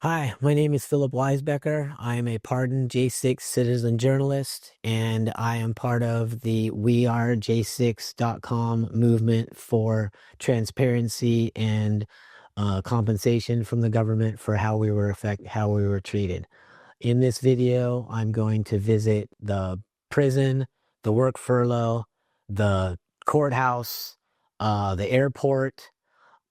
Hi, my name is Philip Weisbecker. I am a pardoned J6 citizen journalist, and I am part of the wearej6.com movement for transparency and compensation from the government for how we were treated. In this video, I'm going to visit the prison, the work furlough, the courthouse, the airport,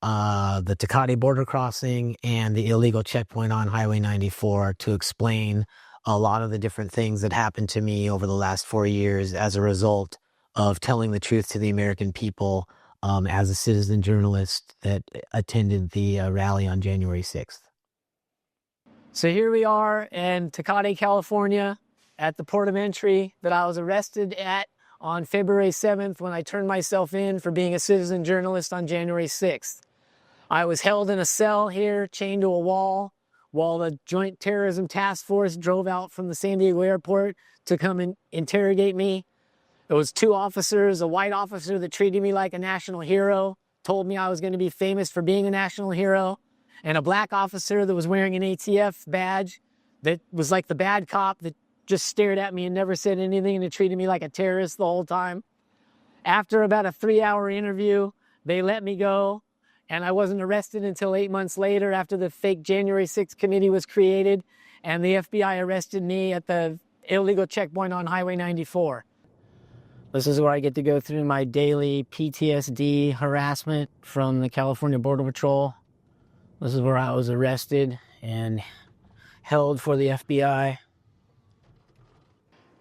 the Takati border crossing, and the illegal checkpoint on Highway 94 to explain a lot of the different things that happened to me over the last 4 years as a result of telling the truth to the American people as a citizen journalist that attended the rally on January 6th. So here we are in Takati, California, at the port of entry that I was arrested at on February 7th when I turned myself in for being a citizen journalist on January 6th. I was held in a cell here, chained to a wall, while the Joint Terrorism Task Force drove out from the San Diego airport to come and interrogate me. There was 2 officers, a white officer that treated me like a national hero, told me I was going to be famous for being a national hero, and a black officer that was wearing an ATF badge that was like the bad cop that just stared at me and never said anything and treated me like a terrorist the whole time. After about a 3-hour interview, they let me go. And I wasn't arrested until 8 months later after the fake January 6th committee was created and the FBI arrested me at the illegal checkpoint on Highway 94. This is where I get to go through my daily PTSD harassment from the California Border Patrol. This is where I was arrested and held for the FBI.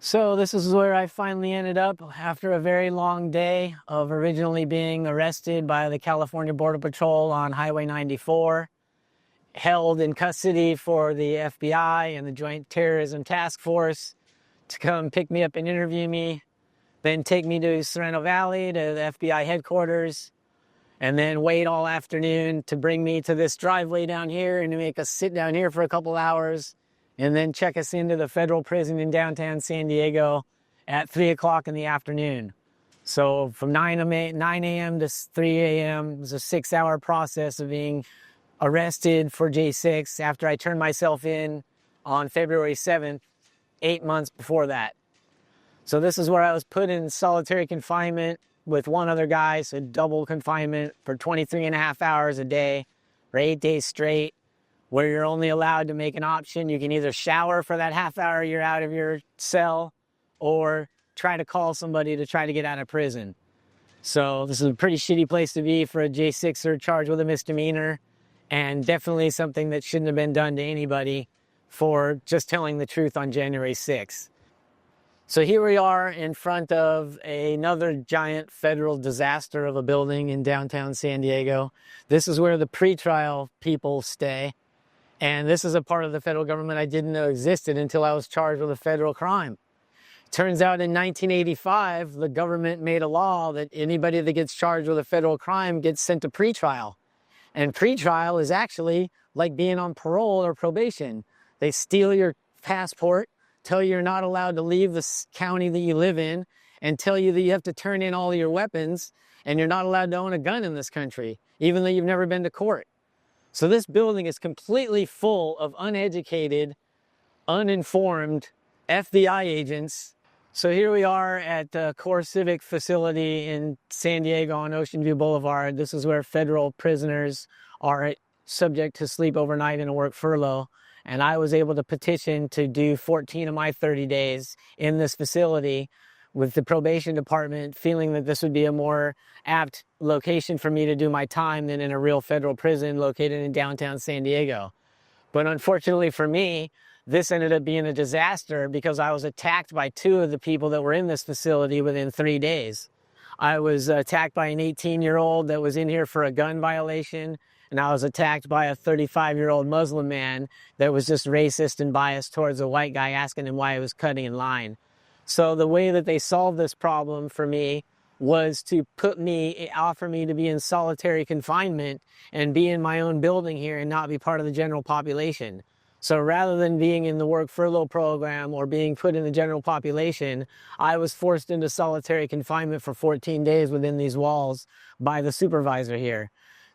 So this is where I finally ended up after a very long day of originally being arrested by the California Border Patrol on Highway 94, held in custody for the FBI and the Joint Terrorism Task Force to come pick me up and interview me, then take me to Sorrento Valley to the FBI headquarters, and then wait all afternoon to bring me to this driveway down here and to make us sit down here for a couple hours, and then check us into the federal prison in downtown San Diego at 3 o'clock in the afternoon. So from 9 a.m. to 3 a.m. was a 6-hour process of being arrested for J6 after I turned myself in on February 7th, 8 months before that. So this is where I was put in solitary confinement with one other guy, so double confinement for 23.5 hours a day for 8 days straight, where you're only allowed to make an option. You can either shower for that half hour you're out of your cell or try to call somebody to try to get out of prison. So this is a pretty shitty place to be for a J6er charged with a misdemeanor, and definitely something that shouldn't have been done to anybody for just telling the truth on January 6th. So here we are in front of another giant federal disaster of a building in downtown San Diego. This is where the pretrial people stay. And this is a part of the federal government I didn't know existed until I was charged with a federal crime. Turns out in 1985, the government made a law that anybody that gets charged with a federal crime gets sent to pretrial. And pretrial is actually like being on parole or probation. They steal your passport, tell you you're not allowed to leave the county that you live in, and tell you that you have to turn in all your weapons, and you're not allowed to own a gun in this country, even though you've never been to court. So this building is completely full of uneducated, uninformed FBI agents. So here we are at the Core Civic Facility in San Diego on Ocean View Boulevard. This is where federal prisoners are subject to sleep overnight in a work furlough. And I was able to petition to do 14 of my 30 days in this facility, with the probation department feeling that this would be a more apt location for me to do my time than in a real federal prison located in downtown San Diego. But unfortunately for me, this ended up being a disaster because I was attacked by 2 of the people that were in this facility within 3 days. I was attacked by an 18-year-old that was in here for a gun violation, and I was attacked by a 35-year-old Muslim man that was just racist and biased towards a white guy asking him why he was cutting in line. So the way that they solved this problem for me was to offer me to be in solitary confinement and be in my own building here and not be part of the general population. So rather than being in the work furlough program or being put in the general population, I was forced into solitary confinement for 14 days within these walls by the supervisor here.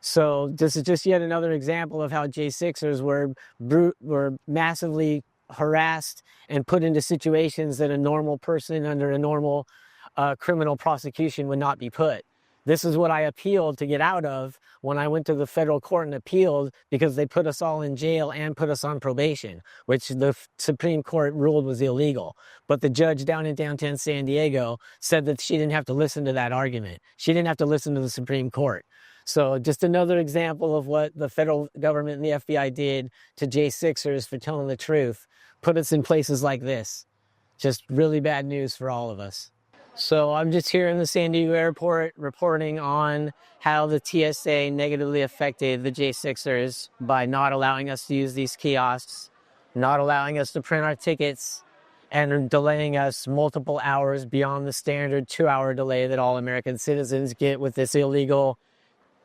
So this is just yet another example of how J6ers were massively harassed and put into situations that a normal person under a normal criminal prosecution would not be put. This is what I appealed to get out of when I went to the federal court and appealed, because they put us all in jail and put us on probation, which the Supreme Court ruled was illegal. But the judge down in downtown San Diego said that she didn't have to listen to that argument. She didn't have to listen to the Supreme Court. So just another example of what the federal government and the FBI did to J6ers for telling the truth, put us in places like this. Just really bad news for all of us. So I'm just here in the San Diego airport reporting on how the TSA negatively affected the J6ers by not allowing us to use these kiosks, not allowing us to print our tickets, and delaying us multiple hours beyond the standard 2-hour delay that all American citizens get with this illegal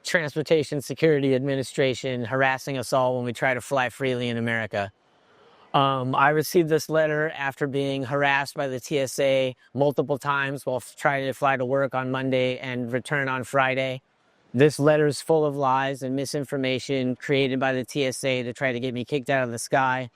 Transportation Security Administration harassing us all when we try to fly freely in America. I received this letter after being harassed by the TSA multiple times while trying to fly to work on Monday and return on Friday. This letter is full of lies and misinformation created by the TSA to try to get me kicked out of the sky.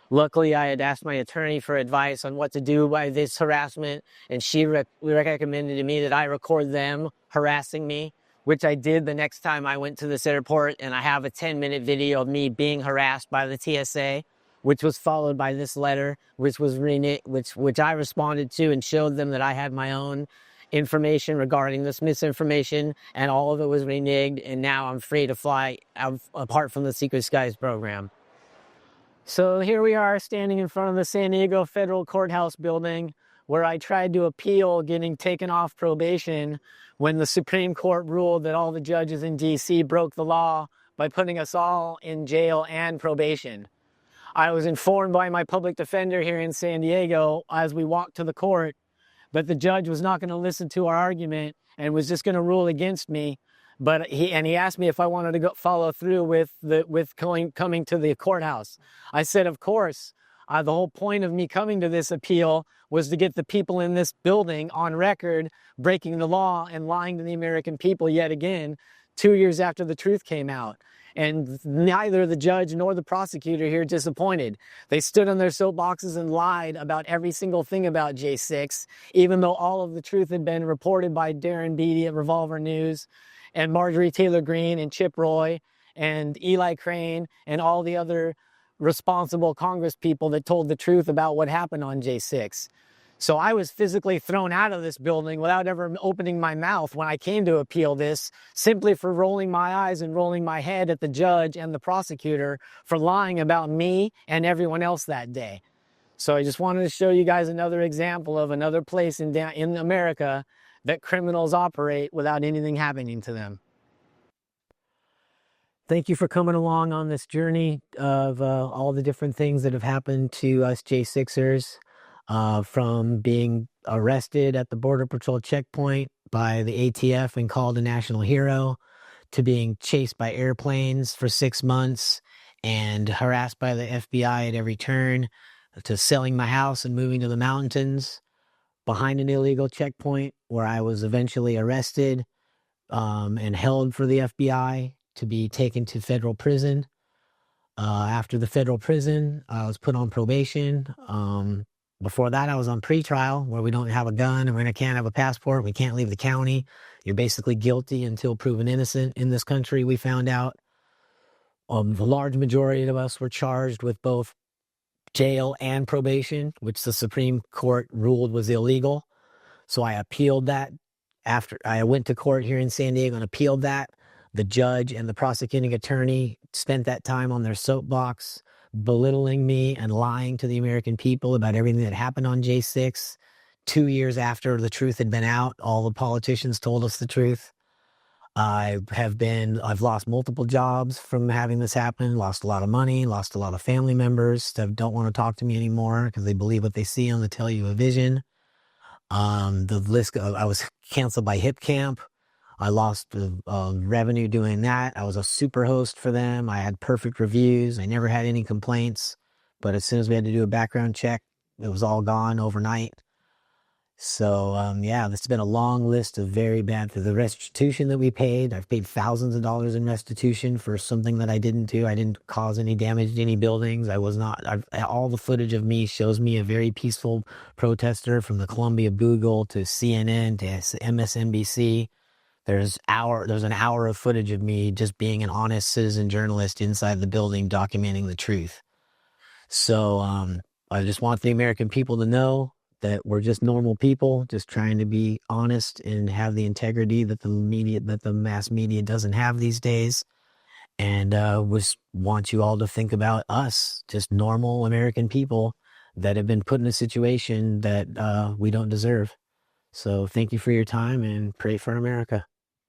Luckily, I had asked my attorney for advice on what to do by this harassment, and she recommended to me that I record them harassing me, which I did the next time I went to this airport, and I have a 10-minute video of me being harassed by the TSA, which was followed by this letter, which I responded to and showed them that I had my own information regarding this misinformation, and all of it was reneged, and now I'm free to fly apart from the Secret Skies program. So here we are standing in front of the San Diego Federal Courthouse building, where I tried to appeal getting taken off probation when the Supreme Court ruled that all the judges in DC broke the law by putting us all in jail and probation. I was informed by my public defender here in San Diego as we walked to the court that the judge was not going to listen to our argument and was just going to rule against me. But he asked me if I wanted to go follow through with coming to the courthouse. I said, of course. The whole point of me coming to this appeal was to get the people in this building on record breaking the law and lying to the American people yet again, 2 years after the truth came out. And neither the judge nor the prosecutor here disappointed. They stood on their soapboxes and lied about every single thing about J6, even though all of the truth had been reported by Darren Beatty at Revolver News, and Marjorie Taylor Greene and Chip Roy and Eli Crane and all the other responsible Congress people that told the truth about what happened on J6. So I was physically thrown out of this building without ever opening my mouth when I came to appeal this, simply for rolling my eyes and rolling my head at the judge and the prosecutor for lying about me and everyone else that day. So I just wanted to show you guys another example of another place in America that criminals operate without anything happening to them. Thank you for coming along on this journey of all the different things that have happened to us J6ers, from being arrested at the Border Patrol checkpoint by the ATF and called a national hero, to being chased by airplanes for 6 months and harassed by the FBI at every turn, to selling my house and moving to the mountains behind an illegal checkpoint where I was eventually arrested and held for the FBI to be taken to federal prison. After the federal prison, I was put on probation. Before that, I was on pretrial, where we don't have a gun and we can't have a passport. We can't leave the county. You're basically guilty until proven innocent in this country, we found out. The large majority of us were charged with both jail and probation, which the Supreme Court ruled was illegal. So I appealed that. After I went to court here in San Diego and appealed that, the judge and the prosecuting attorney spent that time on their soapbox, belittling me and lying to the American people about everything that happened on J6. 2 years after the truth had been out, all the politicians told us the truth. I've lost multiple jobs from having this happen, lost a lot of money, lost a lot of family members that don't want to talk to me anymore because they believe what they see on the television. The list, I was canceled by Hip Camp. I lost revenue doing that. I was a super host for them. I had perfect reviews. I never had any complaints. But as soon as we had to do a background check, it was all gone overnight. So, yeah, this has been a long list of very bad for the restitution that we paid. I've paid thousands of dollars in restitution for something that I didn't do. I didn't cause any damage to any buildings. I was not, all the footage of me shows me a very peaceful protester from the Columbia Bugle to CNN to MSNBC. There's an hour of footage of me just being an honest citizen journalist inside the building documenting the truth. So I just want the American people to know that we're just normal people, just trying to be honest and have the integrity that the mass media doesn't have these days. And was want you all to think about us, just normal American people that have been put in a situation that we don't deserve. So thank you for your time and pray for America.